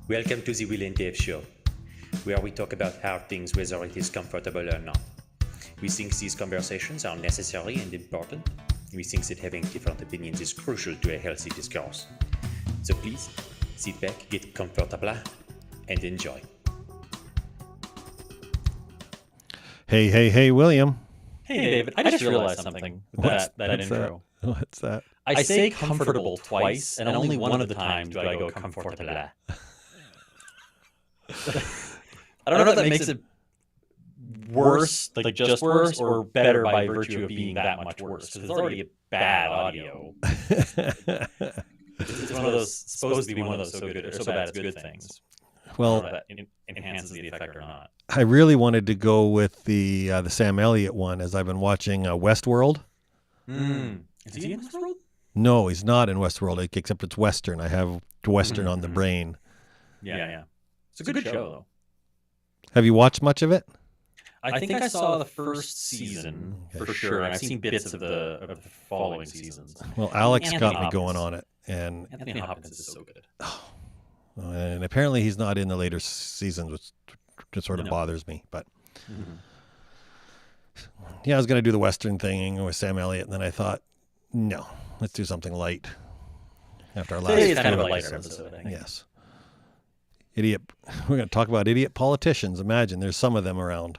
Welcome to the Will and Dave Show, where we talk about hard things whether it is comfortable or not. We think these conversations are necessary and important. We think that having different opinions is crucial to a healthy discourse. So please, sit back, get comfortable, and enjoy. Hey, William. Hey, David, I just realized something with that intro. What's that? I say comfortable twice, and only one of the times do I go comfortable. I don't know if that makes it worse, like just worse, or better by virtue of being that much worse, because it's already a bad audio. It's one of those, supposed to be one of those so good or so bad it's good things. Well, that enhances the effect or not. I really wanted to go with the Sam Elliott one, as I've been watching Westworld. Is he in Westworld? No, he's not in Westworld, except it's Western. I have Western on the brain. Yeah. It's a good show, though. Have you watched much of it? I think I saw the first season for sure, and I've seen bits of the following seasons. Well, Alex got me going on it, and Anthony Hopkins is so good. And apparently he's not in the later seasons, which just sort of bothers me. But yeah, I was going to do the Western thing with Sam Elliott, and then I thought, no, let's do something light. After our last, It's kind of a lighter episode, I think. Yes. We're going to talk about idiot politicians. Imagine there's some of them around.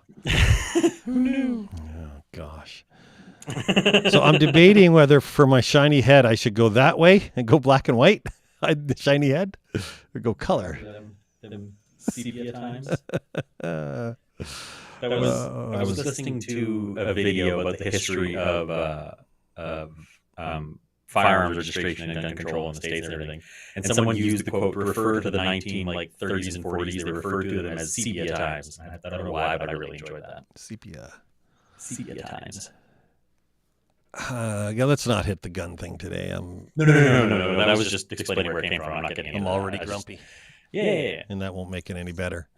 Who knew? Oh, gosh. So I'm debating whether for my shiny head I should go that way and go black and white, the shiny head, or go color. Them sepia times. Uh, I was listening to a video about the history of firearms registration and gun control in the States and everything. And someone used the quote to refer to the 1930s and 40s. They referred to them as sepia times. I don't know why, but I really enjoyed that. sepia times. Yeah, let's not hit the gun thing today. No. That was just explaining where it came from. I'm not getting into I'm that. already grumpy. Yeah. And that won't make it any better.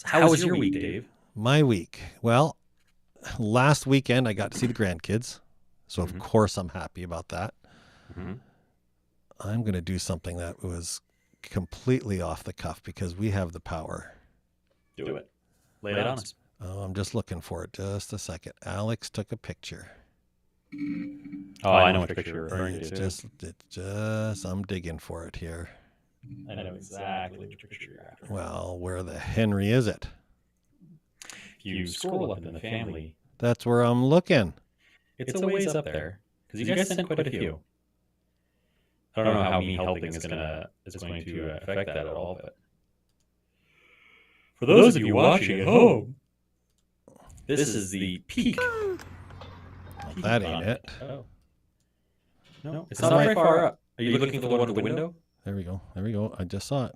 How was your week, Dave? My week. Well, last weekend I got to see the grandkids. So, of course, I'm happy about that. Mm-hmm. I'm going to do something that was completely off the cuff because we have the power. Do it. Lay it on us. Oh, I'm just looking for it. Just a second. Alex took a picture. Oh, I know what picture you're referring It's to. just, I'm digging for it here. I know exactly which picture you're after. Well, where the Henry is it? If you scroll up in the family, That's where I'm looking. it's a ways up there because you guys sent quite a few. I don't know how me helping is going to affect that at all, but for those of you watching at home, this is the peak. That ain't it. Oh. No, it's not very far up. Are you looking for the one with the window? There we go. There we go. I just saw it.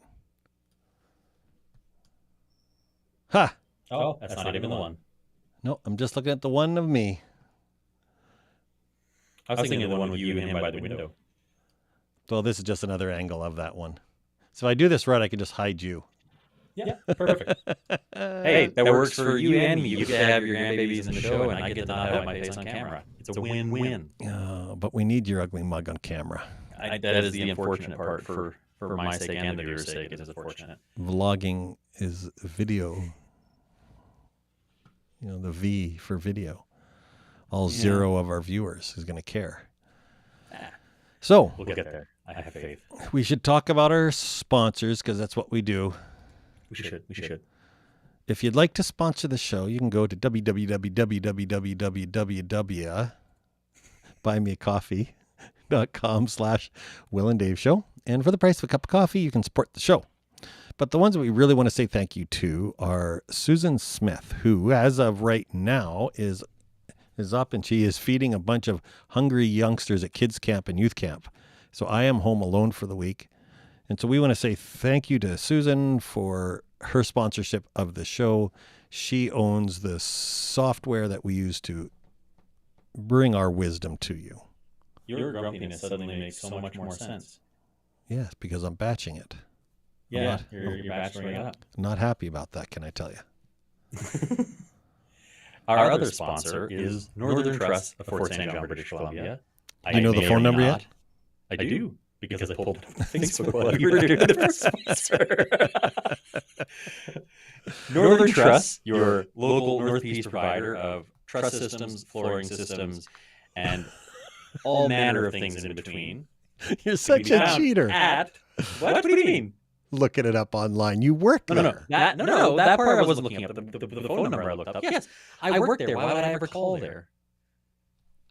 Ha! Oh, that's not even the one. No, I'm just looking at the one of me. I was thinking of the one with you and him by the window. Well, this is just another angle of that one. So if I do this right, I can just hide you. Yeah, perfect. Hey, that works for you and me. You get to have your grandbabies in the show, and I get to not have my face on camera. It's a win-win. But we need your ugly mug on camera. That is the unfortunate part for my sake and the viewer's sake. It is unfortunate. Vlogging is video. You know, the V for video. All zero of our viewers is going to care. So We'll get there. I have faith. we should talk about our sponsors because that's what we do. We should. If you'd like to sponsor the show, you can go to www.buymeacoffee.com/Will and Dave Show. And for the price of a cup of coffee, you can support the show. But the ones that we really want to say thank you to are Susan Smith, who, as of right now, is up and she is feeding a bunch of hungry youngsters at kids camp and youth camp. So I am home alone for the week. And so we want to say thank you to Susan for her sponsorship of the show. She owns the software that we use to bring our wisdom to you. Your grumpiness suddenly makes so much more sense. Yes, because I'm batching it. Yeah, you're bacheloring it up. Not happy about that, can I tell you? Our other sponsor is Northern Trust of Fort St. John, British Columbia. Do you know the phone number yet? I do, because I pulled it up on Facebook while you were doing the first sponsor. Northern Trust, your local Northeast provider of truss systems, flooring systems, and all manner of things in between. You're such a cheater. What do you mean? Looking it up online. You work there. No, that part I wasn't looking up. The phone number I looked up. Yes, I work there. Why would I ever call there?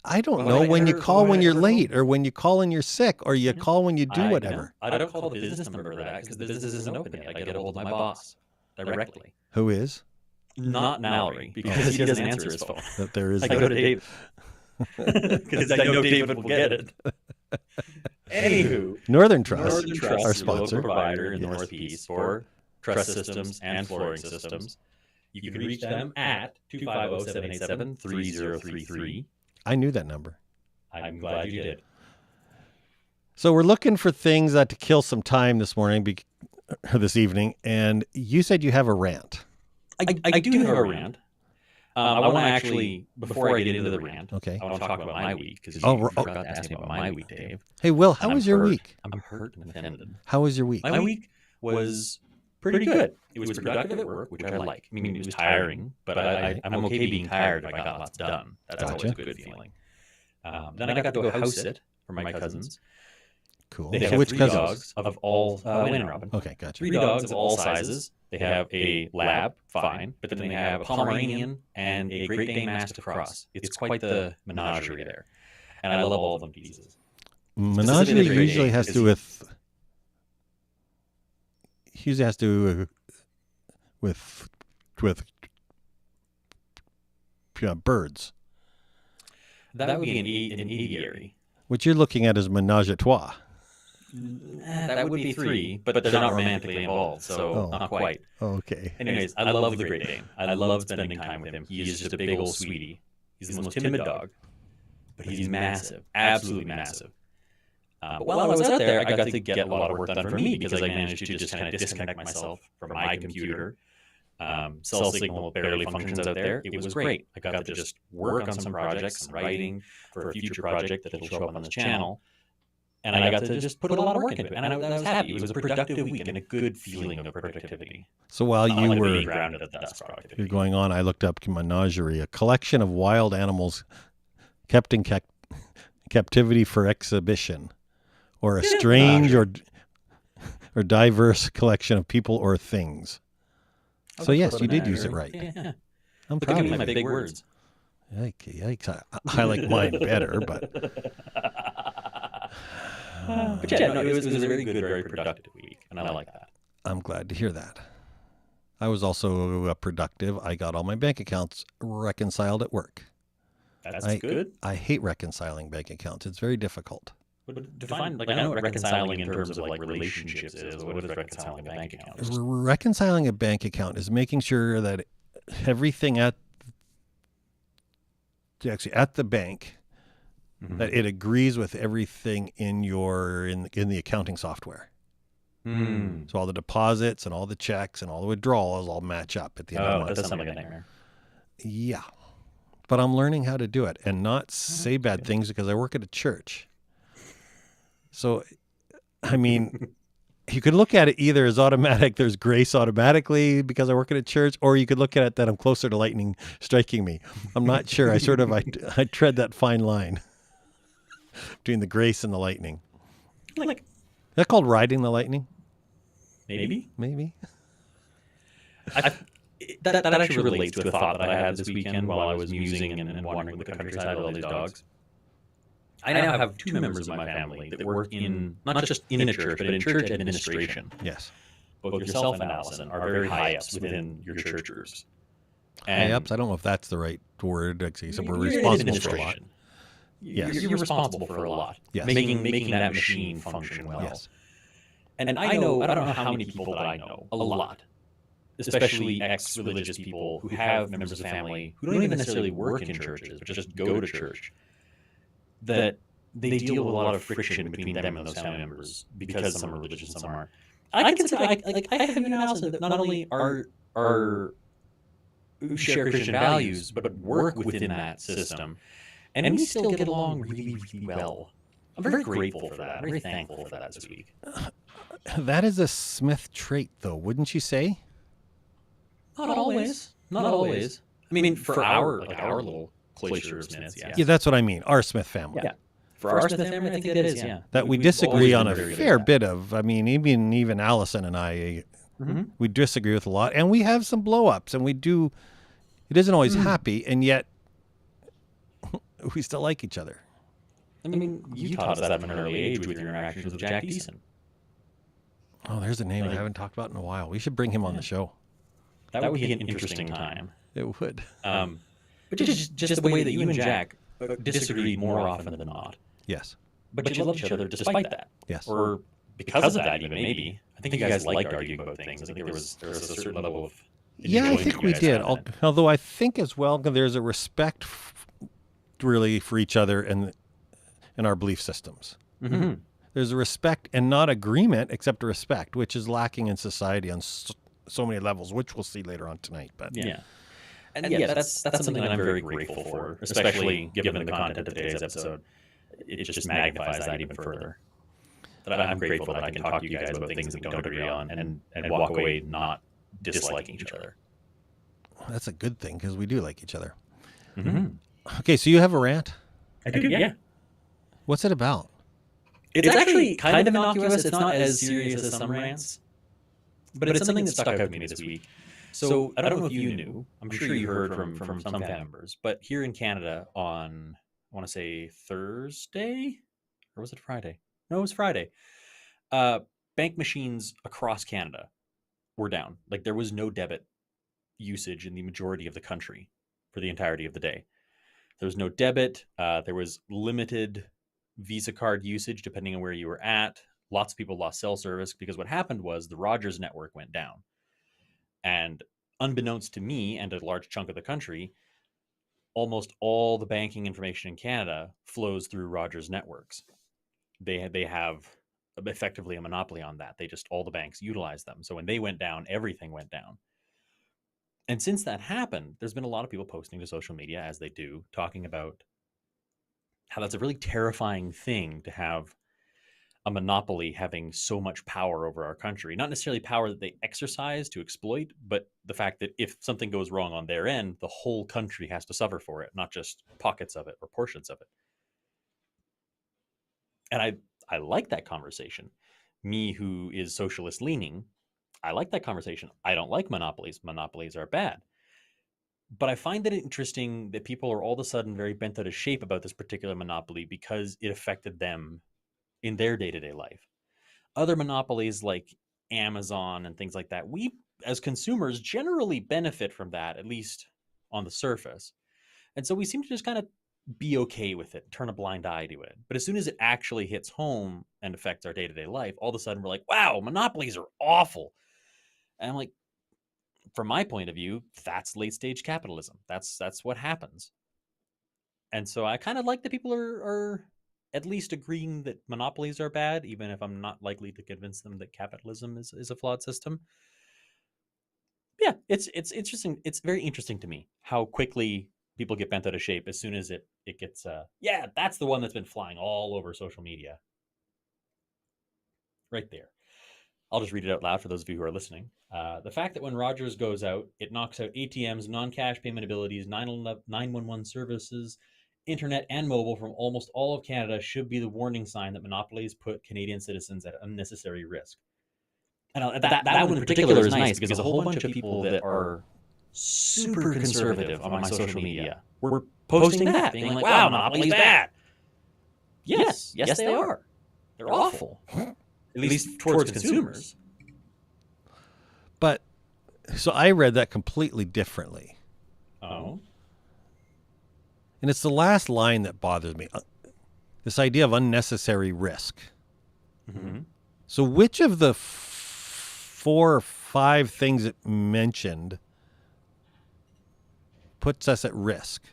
I don't know when you call when you're late or when you call when you're sick or you call when you do whatever. I don't call the business number for that because the business isn't open yet. I get a hold of my boss directly. Who is? Not Mallory, because he doesn't answer his phone. That there is. I go to David. Because I know David will get it. Anywho, Northern Trust, our our sponsor, sponsor, provider in the Northeast for truss systems and flooring systems. You can reach them at 250-787-3033. I knew that number. I'm glad you did. So we're looking for things to kill some time this evening, and you said you have a rant. I do have a rant. I want to actually, before I get into the rant, okay. I want to talk about my week, because you forgot to ask me about my week, Dave. Hey, Will, how was your week? I'm hurt and offended. How was your week? My week was pretty good. It was productive at work, which I like. I mean, it was tiring, but I'm okay being tired if I got lots done. That's always a good feeling. Then I got to go house sit for my cousins. Cool. They have Which three cousins? dogs of all, Wayne and Robin. Okay, gotcha. 3 dogs of all sizes. They have a lab, fine, but then they have a Pomeranian and a Great Dane Mastiff cross. It's quite the menagerie there, and I love all of them pieces. Menagerie usually has to do with birds. That would be an aviary. What you're looking at is menage a trois. That would be 3, but they're not romantically involved, so not quite. Oh, okay. Anyways, I love the Great Dane. I love spending time with him. He is just a big old sweetie. He's the most timid dog, but he's massive, absolutely massive. But while I was out there, I got to get a lot of work done for me because I managed to just kind of disconnect myself from my computer. Cell signal barely functions out there. It was great. I got to just work on some projects, some writing for a future project that'll show up on the channel. And I got to just put a lot of work into it. And I was happy. It was a productive week and a good feeling of productivity. So while you were grounded at the desk productivity. You're going on, I looked up menagerie, a collection of wild animals kept in captivity for exhibition, or a strange or diverse collection of people or things. So yes, you did use it right. Yeah. I'm proud of you. My big words. Yikes. I like mine better, but... But yeah, no, it was a very good, very productive week, and I like that. I'm glad to hear that. I was also productive. I got all my bank accounts reconciled at work. That's good. I hate reconciling bank accounts. It's very difficult. But define, I know what reconciling in terms of relationships is. What is reconciling a bank account? Reconciling a bank account is making sure that everything at the bank, that it agrees with everything in the accounting software. So all the deposits and all the checks and all the withdrawals all match up at the end of the month. That does sound like a nightmare. Yeah. But I'm learning how to do it and not say bad things because I work at a church. So, I mean, you could look at it either as automatic, there's grace automatically because I work at a church, or you could look at it that I'm closer to lightning striking me. I'm not sure. I tread that fine line between the grace and the lightning. Is that called riding the lightning? Maybe. That actually relates to a thought that I had this weekend while I was musing and wandering the countryside with all these dogs. I now have 2 members of my family that work in, not just in a church, but in church administration. Yes. Both yourself and Allison are very high ups within your church groups. High ups? I don't know if that's the right word. So we're responsible for a lot. Yes. You're responsible for a lot. Yes. Making that machine function well. Yes. And I don't know how many people that I know, a lot, especially ex-religious people who have members of family who don't even necessarily work in churches, but just go to church, that they deal with a lot of friction between them and those family members because some are religious and some aren't. I consider, I have an analysis that not only are share Christian values, but work within that system, and we still get along really, really well. I'm very grateful for that. I'm very thankful for that this week. That is a Smith trait, though, wouldn't you say? Not always. Not always. I mean, for our little cloister of Smiths, yeah. Yeah, that's what I mean. Our Smith family. Yeah. For our Smith family, I think it is, yeah. That we disagree on a fair bit of. I mean, even Allison and I, we disagree with a lot. And we have some blow-ups. And it isn't always happy. And yet, we still like each other. I mean, you taught us that at an early age with your interactions with Jack Deason. Oh, there's a name I haven't talked about in a while. We should bring him on the show. That would be an interesting time. It would. But just the way that you and Jack disagreed more often than not. Yes. But you loved each other despite that. Yes. Or because of that, even maybe. I think you guys liked arguing about things. I think there was a certain level of... Yeah, I think we did. Although I think as well, there's a respect really for each other and our belief systems. Mm-hmm. There's a respect and not agreement, except a respect, which is lacking in society on so many levels, which we'll see later on tonight. But yeah. And yeah, that's something that I'm very grateful for, especially given the content of today's episode. It just magnifies that even further. That I'm grateful that I can talk to you guys about things that we don't agree on and walk away not disliking each other. That's a good thing because we do like each other. Mm-hmm. Okay, so you have a rant? I do, yeah. What's it about? It's actually kind of innocuous. It's not as serious as some rants. But it's something that stuck out to me this week. So I don't know if you knew. I'm sure you heard from some family members. But here in Canada on, I want to say Thursday, or was it Friday? No, it was Friday. Bank machines across Canada were down. Like there was no debit usage in the majority of the country for the entirety of the day. There was no debit. There was limited Visa card usage depending on where you were at. Lots of people lost cell service because what happened was the Rogers network went down. And unbeknownst to me and a large chunk of the country, almost all the banking information in Canada flows through Rogers networks. They have effectively a monopoly on that. All the banks utilize them. So when they went down, everything went down. And since that happened, there's been a lot of people posting to social media, as they do, talking about how that's a really terrifying thing to have a monopoly having so much power over our country. Not necessarily power that they exercise to exploit, but the fact that if something goes wrong on their end, the whole country has to suffer for it, not just pockets of it or portions of it. And I like that conversation. Me, who is socialist leaning, I like that conversation. I don't like monopolies. Monopolies are bad. But I find it interesting that people are all of a sudden very bent out of shape about this particular monopoly because it affected them in their day-to-day life. Other monopolies like Amazon and things like that, we as consumers generally benefit from that, at least on the surface. And so we seem to just kind of be okay with it, turn a blind eye to it. But as soon as it actually hits home and affects our day-to-day life, all of a sudden we're like, wow, monopolies are awful. And I'm like, from my point of view, that's late-stage capitalism. That's what happens. And so I kind of like that people are at least agreeing that monopolies are bad, even if I'm not likely to convince them that capitalism is a flawed system. Yeah, it's interesting. It's very interesting to me how quickly people get bent out of shape as soon as it gets, that's the one that's been flying all over social media. Right there. I'll just read it out loud for those of you who are listening. The fact that when Rogers goes out, it knocks out ATMs, non-cash payment abilities, 911 services, internet, and mobile from almost all of Canada should be the warning sign that monopolies put Canadian citizens at unnecessary risk. And that one in particular is nice because a whole bunch of people that are super conservative on my social media were posting that, being like, wow, monopoly's bad. Yes, they are. They're awful. At least towards consumers. But, so I read that completely differently. Oh. And it's the last line that bothers me. This idea of unnecessary risk. Mm-hmm. So which of the 4 or 5 things it mentioned puts us at risk?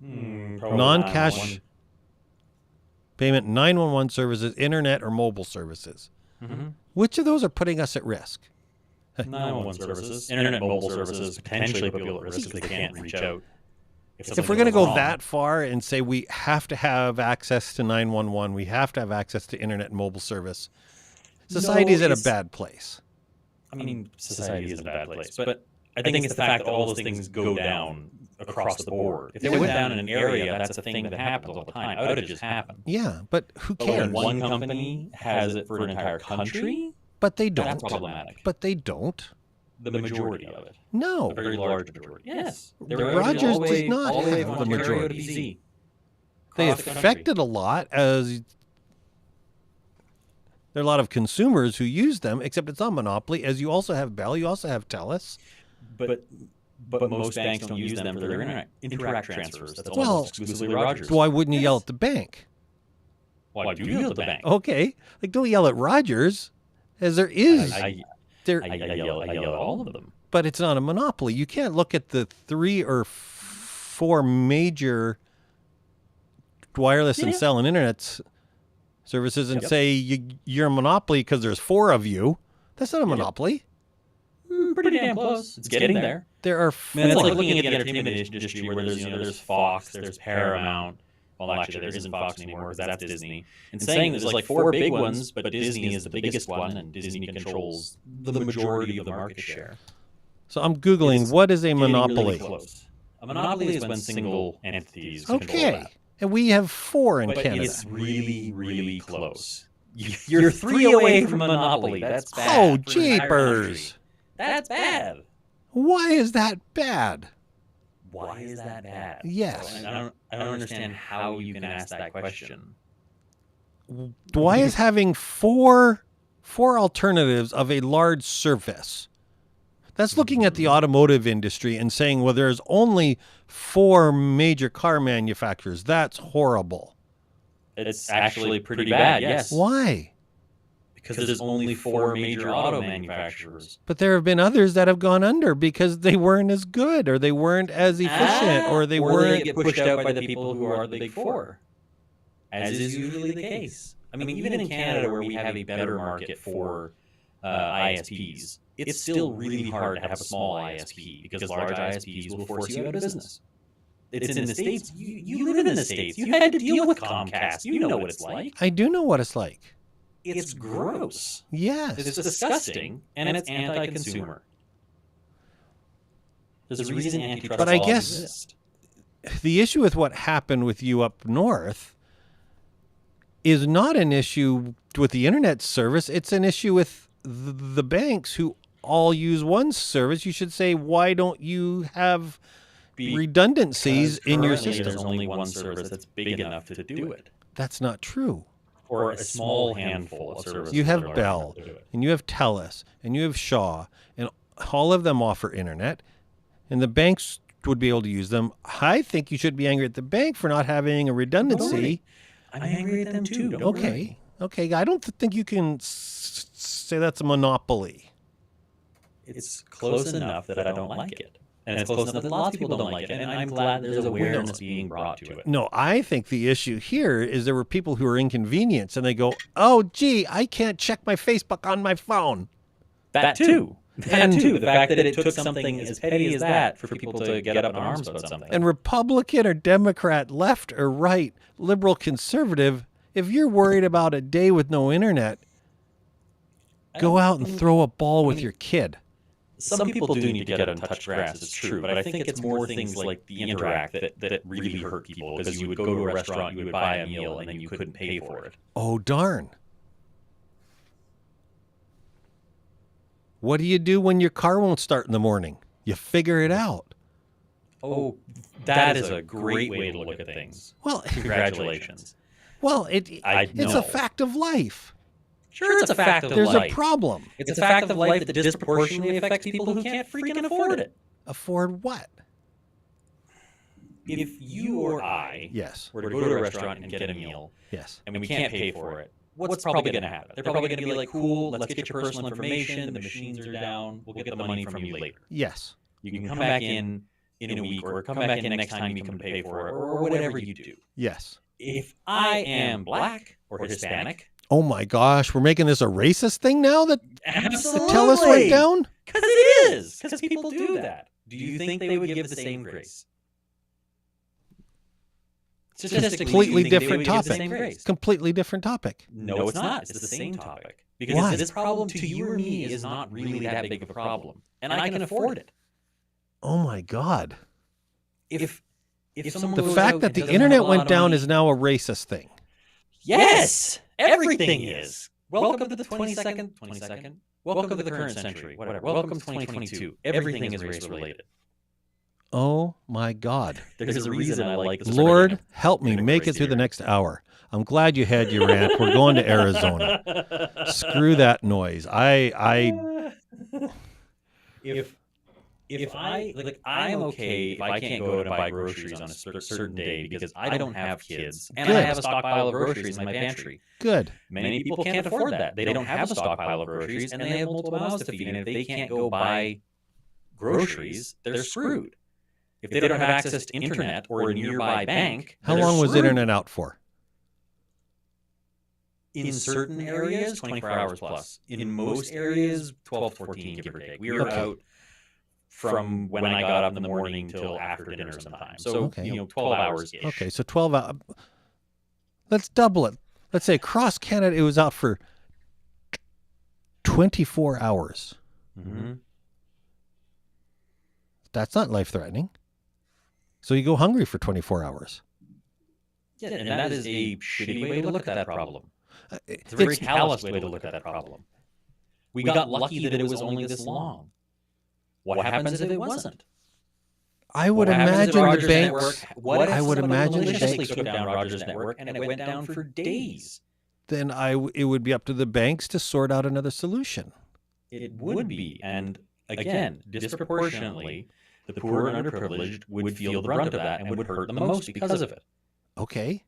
Non-cash payment, 911 services, internet, or mobile services. Mm-hmm. Which of those are putting us at risk? 911 services, internet, mobile services, potentially put people at risk because they can't reach out. If we're going to go that far and say we have to have access to 911, we have to have access to internet and mobile service, society is in a bad place. I mean, society is in a bad place, but I think it's the fact that all those things go down across the board. If they went down in an area, that's a thing that happens all the time. Outages happen. Yeah, but who But cares? when one company has it for an entire country, But they don't. that's problematic. But they don't. The majority of it. No. A very large majority. Yes. Rogers does not have the majority. They affected a lot as there are a lot of consumers who use them, except it's not monopoly, as you also have Bell, you also have TELUS. But most banks don't use them for their interact transfers. That's Well, almost exclusively Rogers. Why wouldn't you yell at the bank? Why do you yell at the bank? Okay. Like, don't yell at Rogers, as there is. I yell at all of them. But it's not a monopoly. You can't look at the 3 or 4 major wireless and cell and internet services and say you're a monopoly because there's 4 of you. That's not a monopoly. Pretty damn close. It's getting there. There are Man, it's like looking at the entertainment industry where there's Fox, there's Paramount. Well, actually, there isn't Fox anymore because that's Disney. And saying there's like 4 big ones, but Disney is the biggest one, and Disney controls the majority of the market share. So I'm Googling, what is a monopoly? Really close. A monopoly is when single entities control that. And we have 4 in But Canada. it's really, really close. You're 3 away from monopoly. That's bad. Oh, for an entire country. jeepers. That's bad. Why is that bad? Why is that bad? Yes. Well, I don't understand how you can ask that question. Why is having four alternatives of a large service? That's looking at the automotive industry and saying, well, there's only 4 major car manufacturers. That's horrible. It's actually pretty bad, yes. Why? Because there's only 4 major auto manufacturers. But there have been others that have gone under because they weren't as good, or they weren't as efficient, or they weren't. They get pushed out by the people who are the big 4, as is usually the case. I mean, even in Canada, where we have a better market for ISPs, it's still really hard to have a small ISP because large ISPs will force you out of business. It's in the States. You live in the States. You had to deal with Comcast. You know what it's like. I do know what it's like. It's gross. Yes. It's disgusting, and it's anti-consumer. There's a reason antitrust But I laws guess exist. the issue with what happened with you up north is not an issue with the internet service. It's an issue with the banks who all use one service. You should say, why don't you have redundancies in your Currently, system? There's only one service that's big enough to do it, That's not true. or a small handful of services. You have that are Bell, enough to do it. and you have TELUS, and you have Shaw, and all of them offer internet, and the banks would be able to use them. I think you should be angry at the bank for not having a redundancy. I'm angry at them too. Don't Okay. Okay. I don't think you can say that's a monopoly. It's close enough that I don't like it. And it's close enough that lots of people don't like it. And I'm glad there's awareness being brought to it. No, I think the issue here is there were people who were inconvenienced and they go, oh, gee, I can't check my Facebook on my phone. That too. That too. The fact that it took something as petty as that for people to get up in arms about something. And Republican or Democrat, left or right, liberal, conservative, if you're worried about a day with no internet, go out and throw a ball with your kid. Some people do need to get out and touch grass, it's true, but I think it's more things like the interact that really hurt people, because you would go to a restaurant, you would buy a meal, and then you couldn't pay for it. Oh, darn. What do you do when your car won't start in the morning? You figure it out. Oh, that is a great way to look at things. Well, Congratulations. well, it's know. a fact of life. Sure, it's a fact of There's life. a problem. It's a fact of life that disproportionately affects people who can't freaking afford it. Afford what? If you or I Yes. were to go to a restaurant and get a meal, Yes. and we can't pay for it, what's probably going to happen? They're probably going to be like, cool, let's get your personal information, the machines are down, we'll get the money from you later. Yes. You can come back in a week, or come back in next time you can pay for it, or whatever you do. Yes. If I am black or Hispanic, Oh my gosh, we're making this a racist thing now that absolutely. tell us went down? Because it is. Because people do that. Do you think they would give the same grace? Statistically, Completely do you think they different would give the topic. same grace? Completely different topic. No, it's not. It's the same topic. Because Why? this problem to you or me is not really that big of a problem. And I can afford it. Oh my God. If someone The goes fact out that and the doesn't internet have a lot went of down money- is now a racist thing. Yes! Everything is. Welcome to the 22nd. Welcome to the current century. Whatever. Welcome to 2022. Everything is race related. Oh my God. There's a reason I like this. Lord, help me make it through the next hour. I'm glad you had your rant. We're going to Arizona. Screw that noise. If I'm okay if I can't go out and buy groceries on a certain day because I don't have kids and I Good. have a stockpile of groceries in my pantry. Good. Many people can't afford that. They don't have a stockpile of groceries and they have multiple mouths to feed. And if they can't go buy groceries, they're screwed. If they don't have access to internet or a nearby bank, How they're long was screwed. internet out for? In certain areas, 24 hours plus. In most areas, 12 to 14, give or take. We were Okay. out from when I got up in the morning till after dinner sometimes. So, Okay. 12 hours-ish. Okay, so 12 hours. Let's double it. Let's say across Canada, it was out for 24 hours. Mm-hmm. That's not life-threatening. So you go hungry for 24 hours. Yeah, and that is a shitty way to look at that problem. It's a very callous way to look at that problem. We got lucky that it was only this long. What happens if it wasn't? I would imagine the banks. What if I would imagine the maliciously banks. took down Rogers' network and it went down for days? Then it would be up to the banks to sort out another solution. It would be, and again, disproportionately, the poor and underprivileged would feel the brunt of that and would hurt the most because of it. Okay.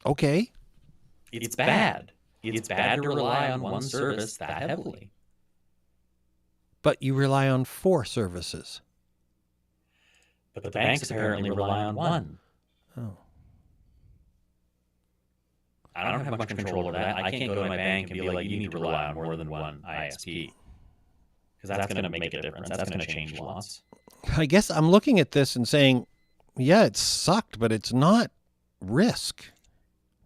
Okay. It's bad. It's bad to rely on one service that heavily. But you rely on 4 services. But the banks apparently rely on one. Oh. I don't have much control over that. I can't go to my bank and be like, you need to rely on more than one ISP. Because that's going to make a difference. That's going to change lots. I guess I'm looking at this and saying, yeah, it sucked, but it's not risk.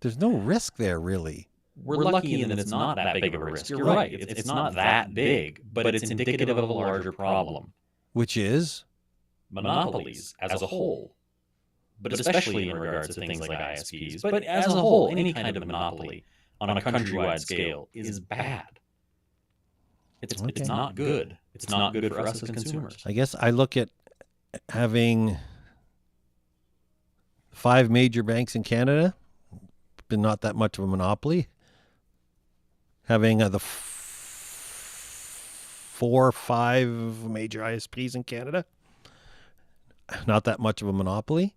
There's no risk there, really. We're lucky in that it's not that big of a risk. You're right. It's not that big, but it's indicative of a larger problem. Which is? Monopolies as a whole. But especially in regards to things like ISPs. But as a whole, any kind of monopoly on a countrywide scale is bad. It's not good. It's not good for us as consumers. I guess I look at having 5 major banks in Canada, been not that much of a monopoly. Having the 4 or 5 major ISPs in Canada, not that much of a monopoly.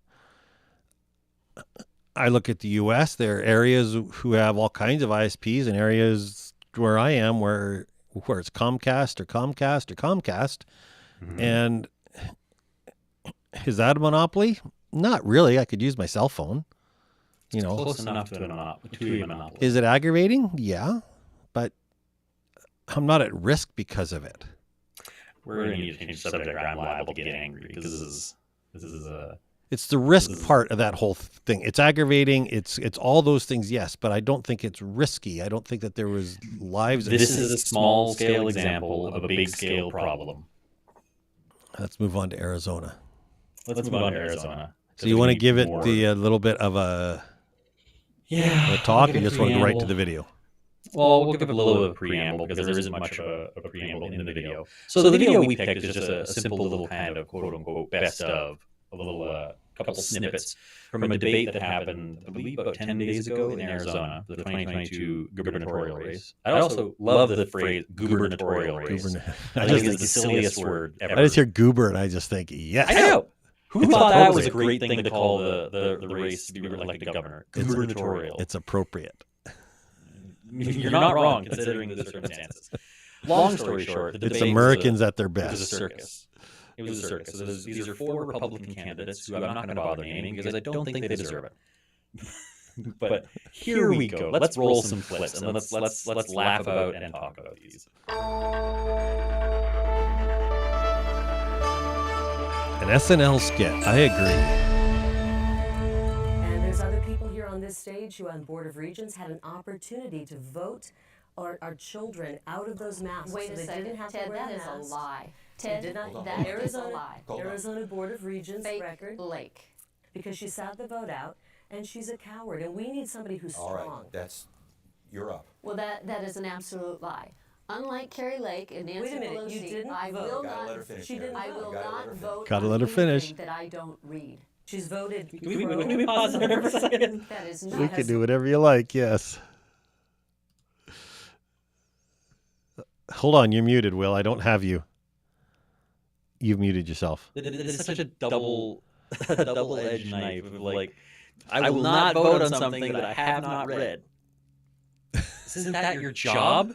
I look at the U.S. There are areas who have all kinds of ISPs, and areas where I am where it's Comcast or Comcast or Comcast. Mm-hmm. And is that a monopoly? Not really. I could use my cell phone. It's close enough to a monopoly. Is it aggravating? Yeah, but I'm not at risk because of it. We're going to need to change the subject, or I'm liable to get angry because this is a. It's the risk part of that whole thing. It's aggravating. It's all those things, yes, but I don't think it's risky. I don't think that there was lives. This is a small scale example of a big scale problem. Let's move on to Arizona. Let's move on to Arizona. So you want to give it the little bit of a talk, or you just want to go right to the video? Well, we'll give it a little bit of a preamble because there isn't much of a preamble in the video. So the video we picked is just a simple little kind of quote unquote best of a little couple snippets from a debate that happened, I believe, about 10 days ago in Arizona, the 2022 gubernatorial race. I also love the phrase gubernatorial race. I think it's the silliest word ever. I just hear goober and I just think, yes. I know. Who thought that was a great thing to call the race to be elected governor? Gubernatorial. It's appropriate. You're not wrong, considering the circumstances. Long story short, the debate it's Americans at their best. It was a circus. It was a circus. So these are 4 Republican candidates who I'm not going to bother naming because I don't think they deserve it. But here we go. Let's roll some clips and let's laugh about and talk about these. An SNL skit. I agree. And there's other people here on this stage who on Board of Regents had an opportunity to vote our children out of those masks. Wait a second, didn't have Ted, to wear that is masks. a lie. Ted, Did not, that Arizona, is a lie. Arizona Board of Regents Fake record. Lake. Because she sat the vote out, and she's a coward, and we need somebody who's All strong. right, you're up. Well, that is an absolute lie. Unlike Carrie Lake and Nancy Wait a minute, Pelosi, you didn't I vote. will Gotta not. let her finish, She didn't I will not vote. Gotta on let her finish. anything that I don't read. She's voted. Can we pause there for a second? That is not. We can do whatever you like, yes. Hold on, you're muted, Will. I don't have you. You've muted yourself. It's such a double-edged knife of like, I will not vote on something that I have not read. Isn't that your job?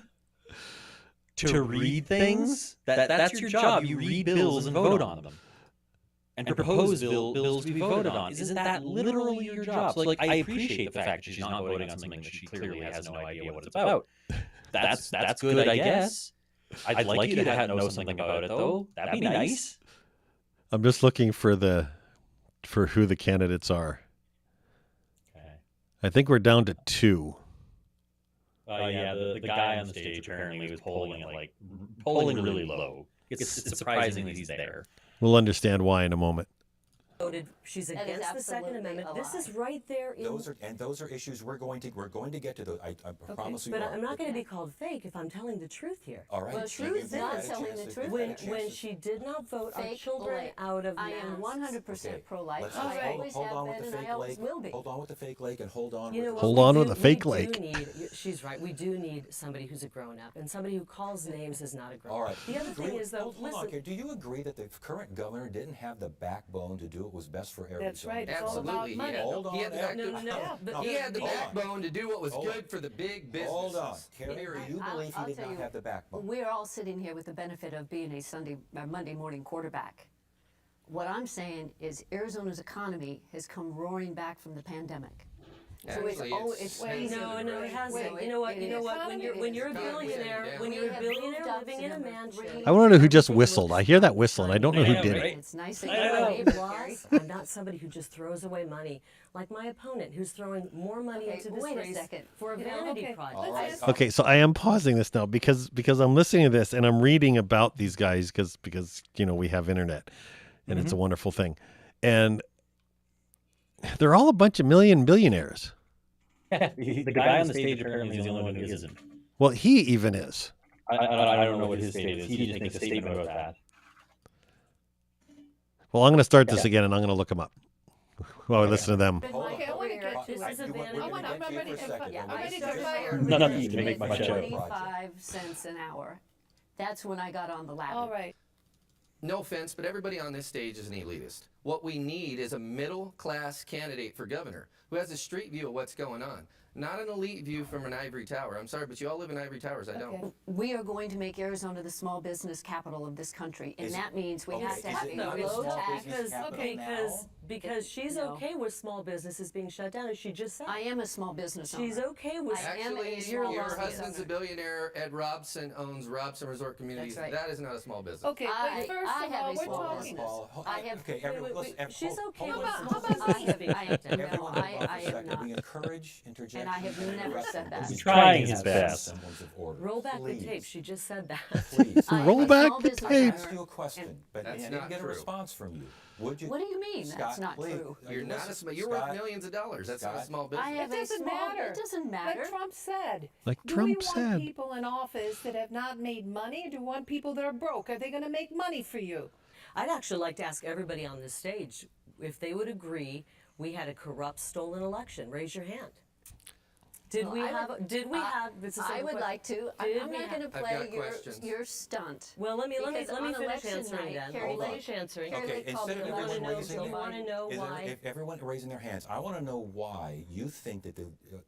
To read things? That's your job. You read bills and vote on them. And propose bills to be voted on. Isn't that literally your job? So like, I appreciate the fact that she's not voting on something that she clearly has no idea what it's about. That's good, I guess. I'd like you to know something about it, though. That'd be nice. I'm just looking for who the candidates are. Okay. I think we're down to 2. Yeah, the guy on the stage apparently was polling really low. It's surprising that he's there. We'll understand why in a moment. voted. She's That is against the Second absolutely Amendment. a This is lie. right there in. Those are issues we're going to get to. Those. I promise you. But are. I'm not going to be called fake if I'm telling the truth here. All right. Well, so truth you've is not had a telling chance the to- truth. you've had a chance When to- she did not vote our Fake children leg. out of I am masks. 100% Okay, pro-life. let's I just always hold have on with been, the and fake I always leg. will be. Hold on with the fake leg and hold on You know with what? Hold we on do- with the fake we leg. do need, she's right. We do need somebody who's a grown up, and somebody who calls names is not a grown up. All right. The other thing is, though, hold on, listen. Karen. Do you agree that the current governor didn't have the backbone to do what was best for Arizona? That's right. It's all about Absolutely, he money. had, Hold he had the on, back, No, no, no. But he had the hold on. backbone to do what was Hold on. good for the big businesses. Hold on, Carrie. You I'll- believe I'll he did tell not you, have the backbone? We're all sitting here with the benefit of being a Monday morning quarterback. What I'm saying is Arizona's economy has come roaring back from the pandemic. Actually, it's wait, No, no, it hasn't. Wait, You know what? it You know is. what? When you're a Economy is billionaire, down. when We you're a have billionaire moved up living to in a number mansion. 3. I want to know who just everything whistled. looks I hear that fine. whistle, and I don't know who I know, did it. right? It's nice that You know you're what, able, Ross? Gary. I'm not somebody who just throws away money like my opponent, who's throwing more money Okay, into this wait a race second. for a You know, vanity okay, project. All let's right. Okay, so I am pausing this now because I'm listening to this and I'm reading about these guys because we have internet and it's a wonderful thing, and they're all a bunch of billionaires. The guy on the stage apparently is the only one who isn't. Well, he even is. I don't know what his state is. He just makes a statement about that. Well, I'm going to start this again and I'm going to look them up while we listen to them. But Hold Mike, on. I want to get This to is it. a vanity I'm project. ready to second. I'm ready to Just- fire. Nothing to make much out. 25 cents an hour. That's when I got on the ladder. All right. No offense, but everybody on this stage is an elitist. What we need is a middle-class candidate for governor who has a street view of what's going on, not an elite view from an ivory tower. I'm sorry, but you all live in ivory towers. I don't. Okay. We are going to make Arizona the small business capital of this country, and Is- that means we okay, have to is have it a not a low small tax. business capital Because she's No. okay with small businesses being shut down, as she just said. I am a small business owner. She's okay with. I am a Actually, small your business husband's a billionaire. Ed Robson owns Robson Resort Communities. That's right. That is not a small business. Okay, I- but first I of have all, a we're small talking. business. I have- Okay, Wait, everyone, wait, let's. she's hold- okay hold with on. How small about businesses I- being I- shut down. no, Everyone, I- hold on for I a am second. not. We encourage interjection. And I have and never address said them. that. We He's trying his have best. some semblance of order. Roll back the Please. tape. She just said that. Please. I am Roll a back small the business tape. I asked you a question, but That's I didn't not get a true. response from you. Would you? What do you mean? Scott, That's not please. true. You're not a Listen, small. You're worth Scott, millions of dollars. That's not a Scott. small business. I have It a doesn't small. matter. It doesn't matter. Like Trump said. Like Do Trump we want said. people in office that have not made money, or do we want people that are broke? Are they going to make money for you? I'd actually like to ask everybody on this stage if they would agree we had a corrupt, stolen election. Raise your hand. Did Well, we I have? would- Did we have? This is a I simple would question. like to. Did I'm we not have- going to I've play got questions. your stunt. Well, let me Because on finish election answering night, then. Carrie Let me Lake- finish answering. Carrie Okay, Lake called instead me of a everyone liar. raising You want to know Is there- why? if everyone raising their hands, I want to know why you think that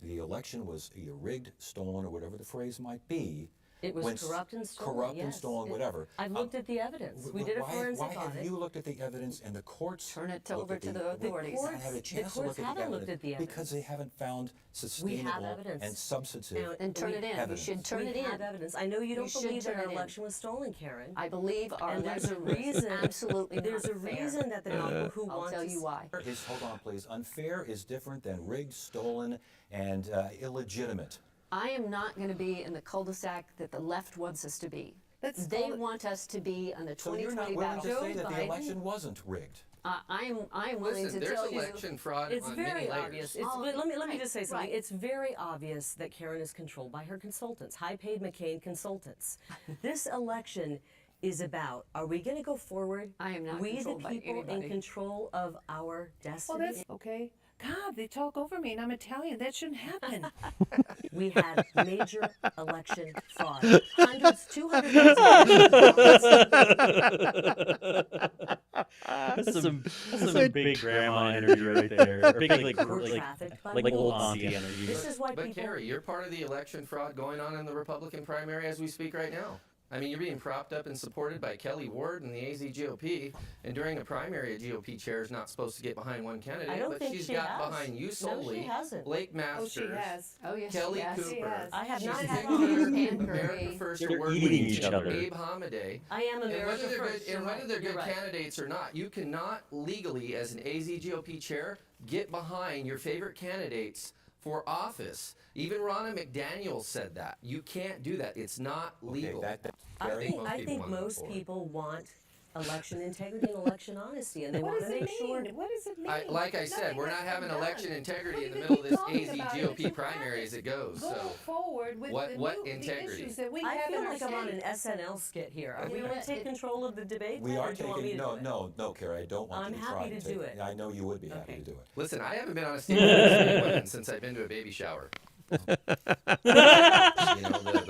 the election was either rigged, stolen, or whatever the phrase might be. It was when corrupt and stolen. Corrupt and yes. stolen, It- whatever. I've looked at the evidence. We did a forensic Why have audit. you looked at the evidence and the courts Turn it looked over at to the authorities. They haven't had a The chance to courts look at haven't the looked evidence at the evidence. because they haven't found sustainable evidence. and substantive. Then turn it in. You evidence. should turn we it have in. evidence. I know you don't should believe that turn our it in. election was stolen, Karen. I believe our and there's a election was reason. absolutely There's not a fair. reason that the people who I'll want tell to you why. Hold on, please. Unfair is different than rigged, stolen, and illegitimate. I am not going to be in the cul-de-sac that the left wants us to be. Let's They call it- want us to be on the So you're not 2020 willing to ballot. say that the Biden- election wasn't rigged. I'm willing Listen, to there's tell you. election fraud It's on very many layers. obvious. It's, Oh, but let me just say right, something. right. It's very obvious that Karen is controlled by her consultants, high-paid McCain consultants. This election is about: are we going to go forward? I am not we controlled the by people in anybody. control of our Well, destiny. that's okay. God, they talk over me, and I'm Italian. That shouldn't happen. We had major election fraud. Hundreds, 200,000. That's some big grandma energy right there. Or big like Trafficked by old wolves. auntie energy. This is why But people. Carrie, you're part of the election fraud going on in the Republican primary as we speak right now. I mean, you're being propped up and supported by Kelly Ward and the AZ GOP. And during a primary, a GOP chair is not supposed to get behind one candidate, I don't but think she's she got has. behind you No, solely. she hasn't. Blake Oh, Masters, she has. Oh yes, Kelly yes. She Cooper. has. I have She's not Dick had Cooper, Anne America Curry. First They're Award eating winning each Governor other. Abe Hamadeh. I am And America whether they're first. good, and whether they're You're good right. candidates or not, you cannot legally, as an AZ GOP chair, get behind your favorite candidates for office. Even Ronna McDaniel said that. You can't do that. It's not legal. Okay, I Carrie, think, most I people think want to vote most for it. people want election integrity and election honesty, and they What want does to it make sure. mean? What does it mean? Like I said, Nothing we're not has having been done. election integrity in the What middle of are this you talking AZ about? GOP You primary have as it goes. Go So forward with what the integrity? issues that we I have feel in our like I'm on an state. SNL skit here. Are You we know going to what? take control of the debate? We then, are or do you want me taking, to do no, it? no, Carrie, I don't want I'm you to happy try to to do take it. I know you would be happy Okay. to do it. Listen, I haven't been on a stage with this many women since I've been to a baby shower. The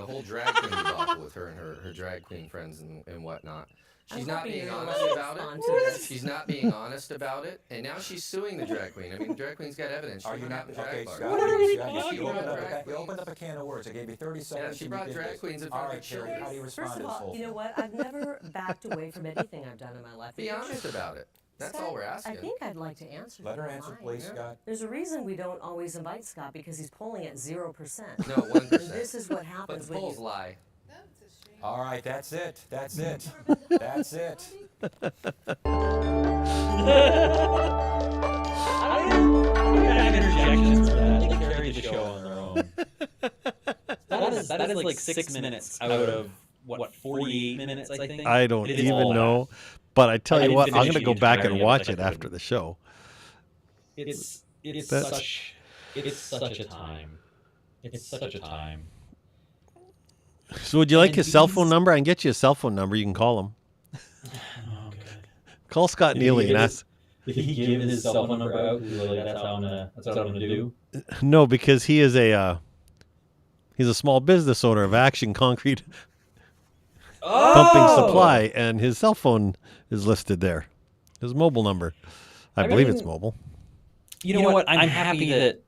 whole drag queen debacle with her and her drag queen friends and whatnot. She's I'm not hoping being you're honest gonna about respond it. to this. She's not being honest about it, and now she's suing the drag queen. I mean, the drag queen's got evidence. She Are you went out not? and Okay, drag bar. Scott, What are we Scott, talking you opened about? up a Drag you opened queens. up a can of words. I gave you 30 seconds. she and brought you did drag this. queens in All front of right, her Carrie, children. how do you respond First to of this all, whole you know thing? what? I've never backed away from anything I've done in my life. Be honest about it. That's Scott, all we're asking. I think I'd like to answer. Let if you her don't answer, mind. please, Scott. There's a reason we don't always invite Scott because he's polling at 0%. No, 1%. And this is what But happens the when polls you. lie. All right, that's it. That's it. That's it. I have interjections for that. They carry the show on their own. That is like 6 minutes out of what 48 minutes, I think. I don't It is even all know. But I tell I you didn't what, I'm finish going to the go back entirety and of it, watch I it after couldn't. the show. It's That's- such a time. It's such a time. So would you like And his cell phone these- number? I can get you a cell phone number. You can call him. Oh, good. Call Scott Did he Neely give and his- ask. Did he give his cell phone number out? Really, that's what I'm gonna do. No, because he is he's a small business owner of Action Concrete Pumping Supply, and his cell phone is listed there. His mobile number. I believe it's mean- mobile. You know what? I'm happy that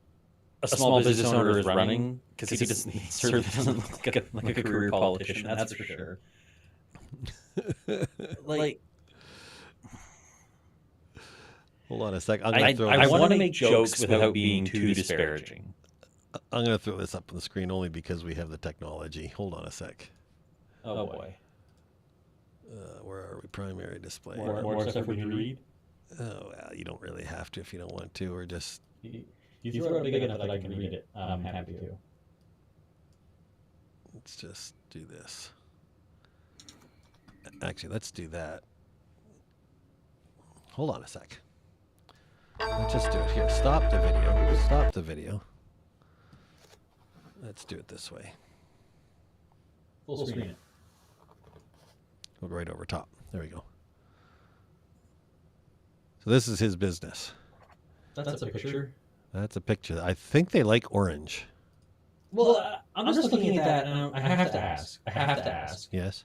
a small business owner is running because he certainly doesn't look like a career politician. That's for sure. Like, Hold on a sec. I want to make jokes without being too disparaging. I'm going to throw this up on the screen only because we have the technology. Hold on a sec. Oh boy, Where are we? Primary display. more stuff we can read. Oh, well, you don't really have to if you don't want to, or just. You throw it big enough that I can read it. I'm happy to. Let's just do this. Actually, let's do that. Hold on a sec. Let's just do it here. Stop the video. Stop the video. Let's do it this way. Full screen it. Go right over top. There we go. So this is his business. That's a picture. That's a picture. I think they like orange. Well, I'm just looking at that, and I have to ask. Yes.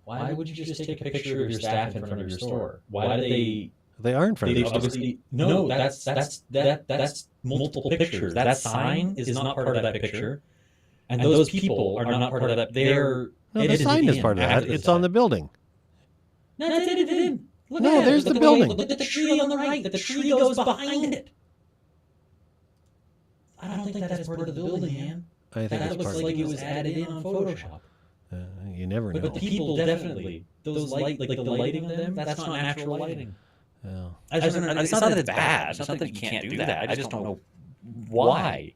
Why would you just take a picture of your staff in front of your store? Why do they? They are in front of They your store. obviously no. That's multiple pictures. That sign is not part of that picture, and those people are not part of that. They're No, the sign is part of that. It's on the building. No, that's it. It didn't. Look No, at it. there's Look the at way- building. Look at the tree on the right. The tree goes behind it. I don't think that's part of the building, man. I think That it's looks part like of it was added in on Photoshop. You never know. But the people definitely, those light, like the lighting on them, that's not natural lighting. Well, It's not that it's bad. It's not that you can't do that. I just don't know why.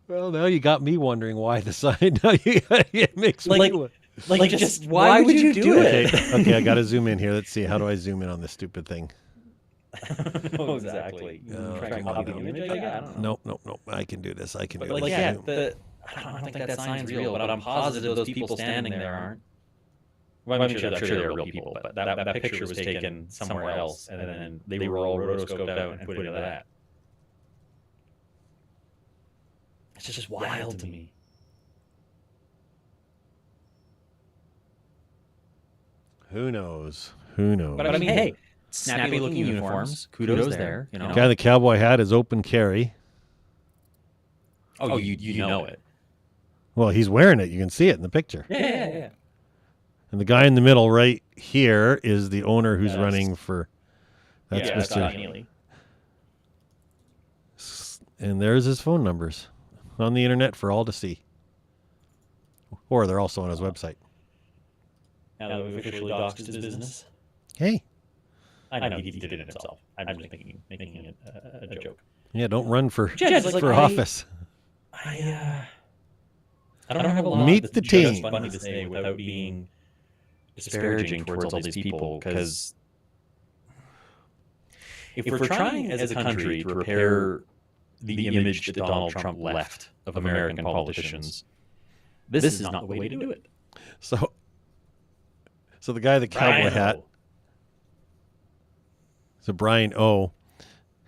well, now you got me wondering why the sign. Now it makes me. Like just why would you do it? Okay, I got to zoom in here. Let's see. How do I zoom in on this stupid thing? No, exactly. Try and copy the image. I don't know. Nope. I can do this. I can But do like, it. yeah, I don't think that sign's real, but I'm positive those people standing there aren't. Well, I'm sure they're real people, but that picture was taken somewhere else, and then they were all rotoscoped out and put into that. It's just wild to me. Who knows? Who knows? But I mean, hey, snappy looking uniforms. Kudos there. You know. The guy in the cowboy hat is open carry. Oh, you know it. Well, he's wearing it. You can see it in the picture. Yeah. And the guy in the middle right here is the owner who's That's- running for. That's Scott Mr. Neely. And there's his phone numbers on the internet for all to see. Or they're also on his website. Now that we've officially doxed his business. Hey, I know he did it himself. I'm just making it a joke. yeah, don't run for Just like for office. I don't have a lot. Meet that's the just team. funny to say without being disparaging towards all these people, because if we're trying as a country to repair the image that Donald Trump left of American politicians, this is not the way to do it. So the guy in the cowboy hat. So Brian O.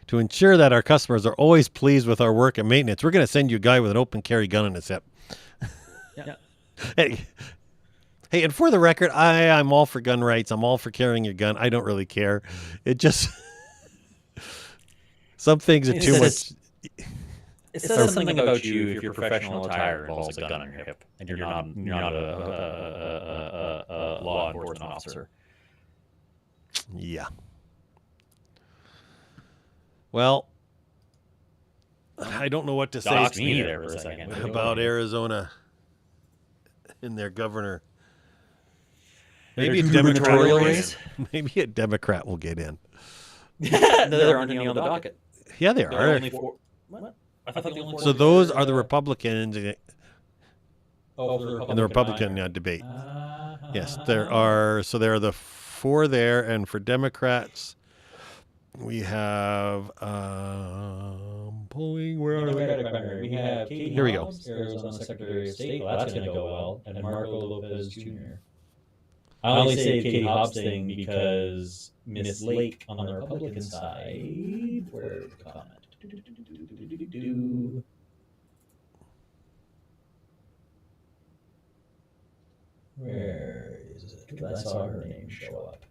To ensure that our customers are always pleased with our work and maintenance, we're going to send you a guy with an open carry gun on his hip. Yeah. Hey, and for the record, I'm all for gun rights. I'm all for carrying your gun. I don't really care. It just some things are too much. It says something about you if your professional attire involves a gun on your hip and you're not a law enforcement officer. Yeah. Well, I don't know what to say about Arizona and their governor. Maybe a Democrat race. Maybe a Democrat will get in. There aren't any on the docket. Yeah, there are. Only four. What? I thought the only four. So those are the Republicans in the the Republican debate. Yes, there are. So there are the four there, and for Democrats, we have polling. Where are we? We have Katie Here we go. Hobbs, Arizona Secretary of State. Well, that's going to go well. And Marco Lopez Jr. I only say Katie Hobbs thing because Miss Lake on the Republican side. Where's the comment? Where is it? Because I saw her name show up.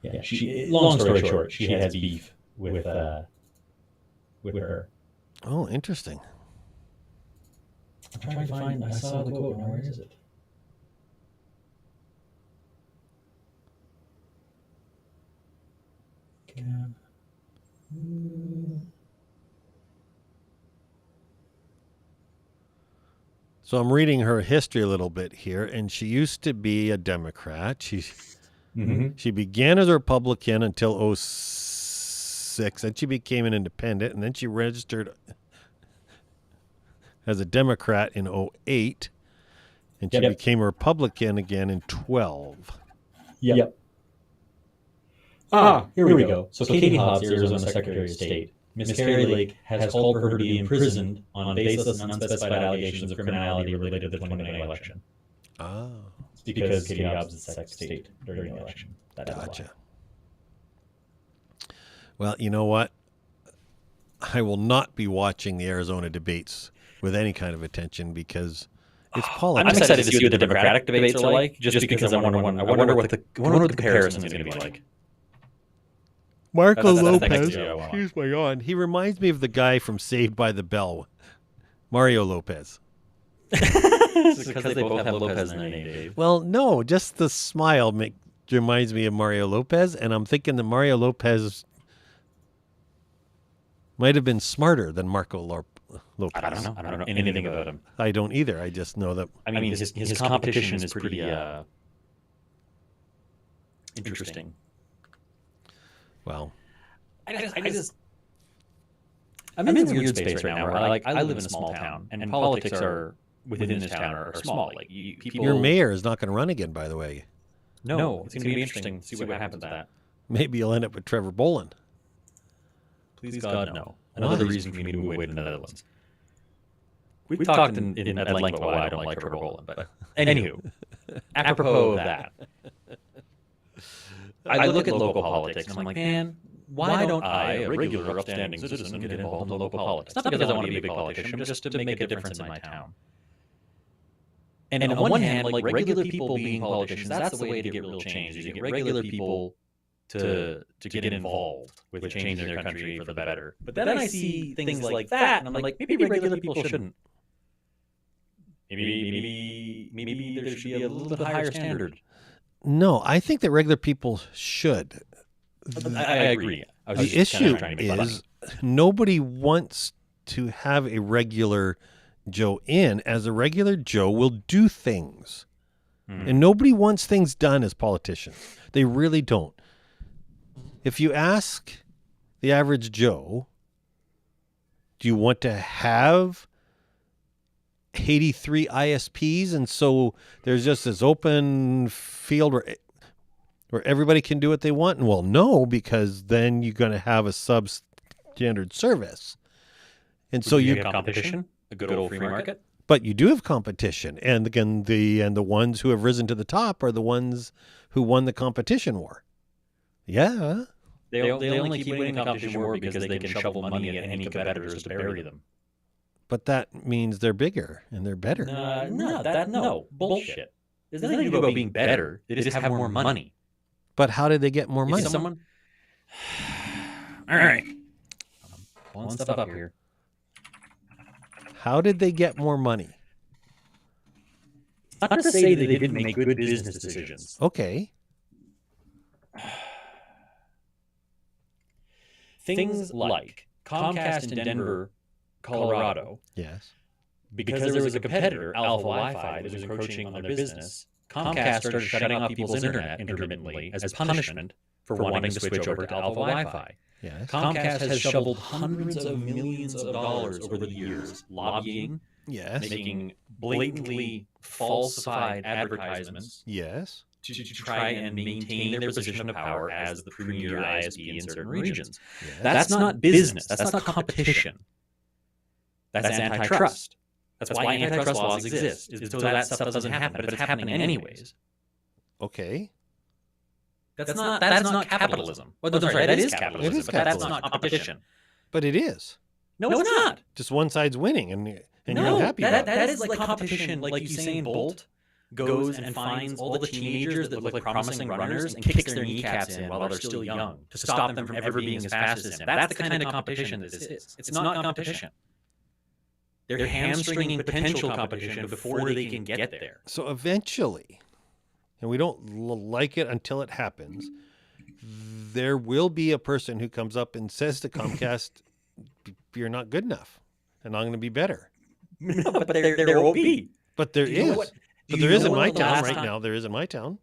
Yeah, she. Long story short, she has beef with her. Oh, interesting. I'm trying to find. I saw the quote. Now where is it? So I'm reading her history a little bit here, and she used to be a Democrat. She began as a Republican until 2006, then she became an independent, and then she registered as a Democrat in 2008, and she became a Republican again in 2012. Yep. Here we go. So Katie Hobbs, Arizona Secretary of State. Miss Carrie Lake has called for her to be imprisoned on baseless and unspecified allegations of criminality related to the 2020 election. Oh. It's because Katie Hobbs is Secretary of State during the election. Gotcha. Well, you know what? I will not be watching the Arizona debates with any kind of attention because it's politics. I'm excited to see what the Democratic debates are like, just because I wonder what the comparison is going to be like. Marco That's Lopez, here's my on. He reminds me of the guy from Saved by the Bell, Mario Lopez. Because they both have Lopez in their name, Dave. Well, no, just the smile reminds me of Mario Lopez, and I'm thinking that Mario Lopez might have been smarter than Marco Lopez. I don't know anything about him. I don't either. I just know that. I mean, his competition is pretty interesting. Well, I'm in a weird space right now where I live in a small town, and politics are within this town are small. Like people. Your mayor is not going to run again, by the way. No, it's going to be interesting to see what happens with that. Maybe you'll end up with Trevor Boland. Please God, no. Another reason for me to move away to the Netherlands. We've talked at length about why I don't like Trevor Boland, but anywho, apropos of that, I look at local politics and I'm like, man, why don't I, a regular upstanding citizen, get involved in local politics? Not because I want to be a big politician, but just to make a difference in my town. And on one hand, like regular people being politicians, that's the way to get real change. You get regular people to get involved with changing their country for the better. But then I see things like that, and I'm like, maybe regular people shouldn't. Maybe there should be a little bit higher standard. No, I think that regular people should. I agree. The issue is nobody wants to have a regular Joe in, as a regular Joe will do things. And nobody wants things done as politicians. They really don't. If you ask the average Joe, do you want to have 83 ISPs and so there's just this open field where everybody can do what they want? And well, no, because then you're going to have a substandard service. And so you have competition, a good old free market. But you do have competition, and again, the ones who have risen to the top are the ones who won the competition war. Yeah. They only keep winning the competition war because they can shovel money at any competitors to bury them. But that means they're bigger and they're better. No, bullshit. There's nothing to do about being better. They just have more money. But how did they get more money? All right. Pulling stuff up here. How did they get more money? Not to say that they didn't make good business decisions. Okay. Things like Comcast in Denver, Colorado. Yes. Because there was a competitor, Alpha Wi-Fi, that was encroaching on their business, Comcast started shutting off people's internet intermittently as punishment for wanting to switch over to Alpha Wi-Fi. Yes. Comcast has shoveled hundreds of millions of dollars over the years, lobbying, Yes. making blatantly falsified advertisements Yes. to try and maintain their position of power as the premier ISP in certain regions. Yes. That's not business. That's not competition. That's antitrust. That's why antitrust laws exist, is so that stuff doesn't happen, but it's happening anyways. Okay. That's not capitalism. Well, no, sorry, that is capitalism, but that's not competition. But it is. No, it's not. Just one side's winning and you're No, happy about it. that is like competition. Like Usain Bolt goes and finds all the teenagers that look like promising runners and kicks their kneecaps in while they're still young to stop them from ever being as fast as him. That's the kind of competition this is. It's not competition. They're hamstringing potential competition before they can get there. So eventually, and we don't like it until it happens, there will be a person who comes up and says to Comcast, you're not good enough, and I'm going to be better. No, but there will be. But there is. But there is in my town right now. There is in my town.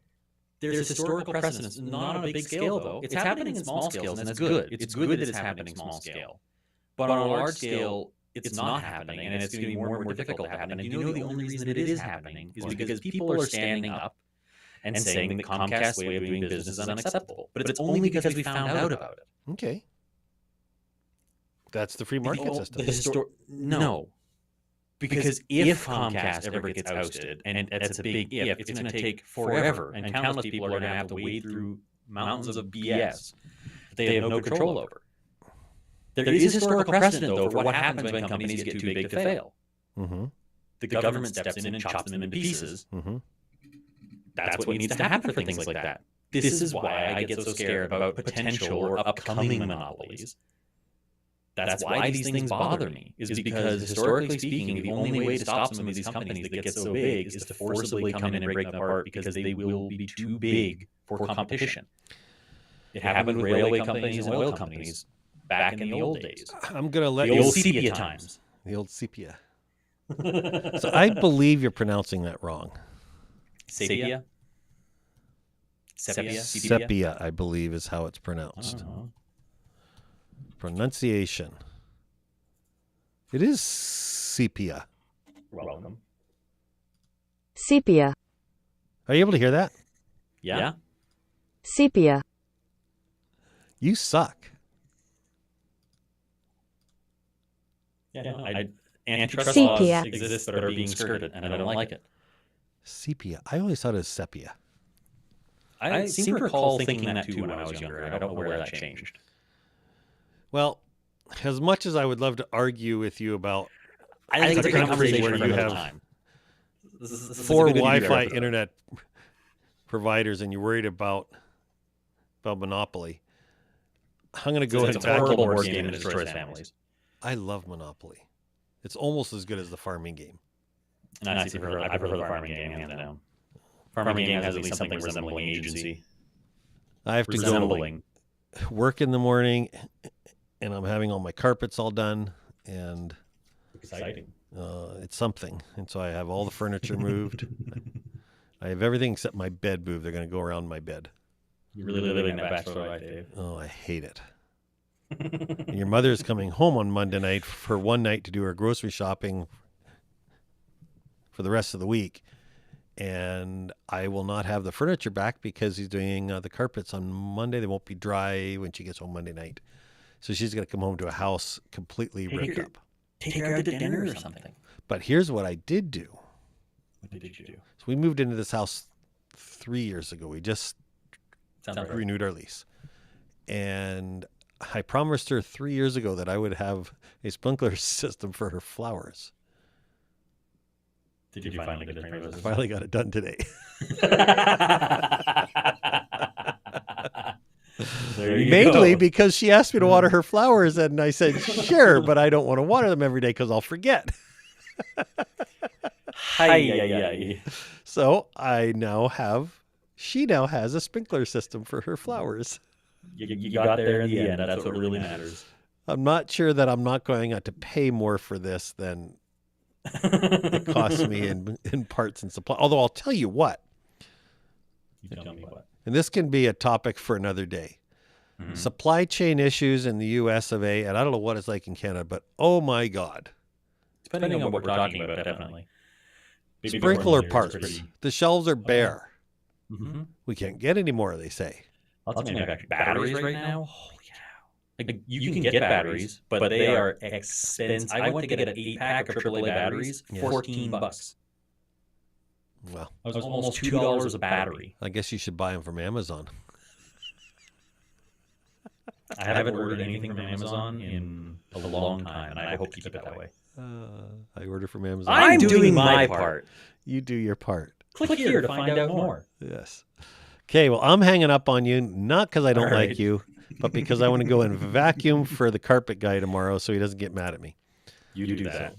There's historical precedence, not on a big scale, though. It's happening in small scales, and that's good. It's good that it's happening small scale. But on a large scale, it's not happening, and it's going to be more and more difficult to happen. And you know the only reason that it is happening is because people are standing up and saying the Comcast way of doing business is unacceptable. But it's only because we found out about it. Okay. That's the free market system. No. Because if Comcast ever gets ousted, and that's a big if, it's going to take forever, and countless people are going to have to wade through mountains of BS that they have no control over. There is historical precedent, though, for what happens when companies get too big to fail. Mm-hmm. The government steps in and chops them into pieces. Mm-hmm. That's what needs to happen for things like that. This is why I get so scared about potential or upcoming monopolies. That's why these things bother me, is because historically speaking, the only way to stop some of these companies that get so big is to forcibly come in and break them apart because they will be too big for competition. It happened with railway companies and oil companies back in the old days. I'm going to let the you... old sepia times. The old sepia. So I believe you're pronouncing that wrong. Sepia? Sepia, I believe, is how it's pronounced. Pronunciation. It is sepia. Welcome. Sepia. Are you able to hear that? Yeah? Sepia. You suck. Yeah, no, antitrust Sepia. laws exist that are being skirted, and I don't like it. Sepia. I always thought it was sepia. I seem to recall thinking that too when I was younger. I don't know where that changed. Well, as much as I would love to argue with you about I think it's a conversation where for you another have time. This is 4 a good Wi-Fi interview. internet providers and you're worried about monopoly, I'm going to go ahead and It's a back horrible you. board game that destroys families. I love Monopoly. It's almost as good as the farming game. And I prefer the farming game, hands down. Farming game has at least something resembling agency. I have to Resembling. go work in the morning, and I'm having all my carpets all done, and Exciting. it's something. And so I have all the furniture moved. I have everything except my bed moved. They're going to go around my bed. You're really living that bachelor life, Dave. Oh, I hate it. And your mother's coming home on Monday night for one night to do her grocery shopping for the rest of the week. And I will not have the furniture back because he's doing the carpets on Monday. They won't be dry when she gets home Monday night. So she's going to come home to a house completely ripped up. Take her out to dinner or something. But here's what I did do. What did you do? So we moved into this house 3 years ago. We just renewed our lease. And I promised her 3 years ago that I would have a sprinkler system for her flowers. Did you finally get it? I finally got it done today. Mainly because she asked me to water her flowers, and I said, sure, but I don't want to water them every day because I'll forget. So she now has a sprinkler system for her flowers. You got there in the end. That's what really matters. I'm not sure that I'm not going to pay more for this than it costs me in parts and supply. Although I'll tell you what. You tell me what. And this can be a topic for another day. Mm-hmm. Supply chain issues in the US of A, and I don't know what it's like in Canada, but oh my God. Depending on what we're talking about, definitely. Sprinkler parts. The shelves are bare. Mm-hmm. We can't get any more, they say. Lots of manufactured batteries right now. Holy cow. Like, you can get batteries, but they are expensive. I went to get an 8-pack of AAA batteries, $14. Well, it was almost $2 a battery. I guess you should buy them from Amazon. I haven't ordered anything from Amazon in a long time, and I hope to keep it that way. I order from Amazon. I'm doing my part. You do your part. Click here to find out more. Yes. Okay, well, I'm hanging up on you, not because I don't like you, but because I want to go and vacuum for the carpet guy tomorrow so he doesn't get mad at me. You do that.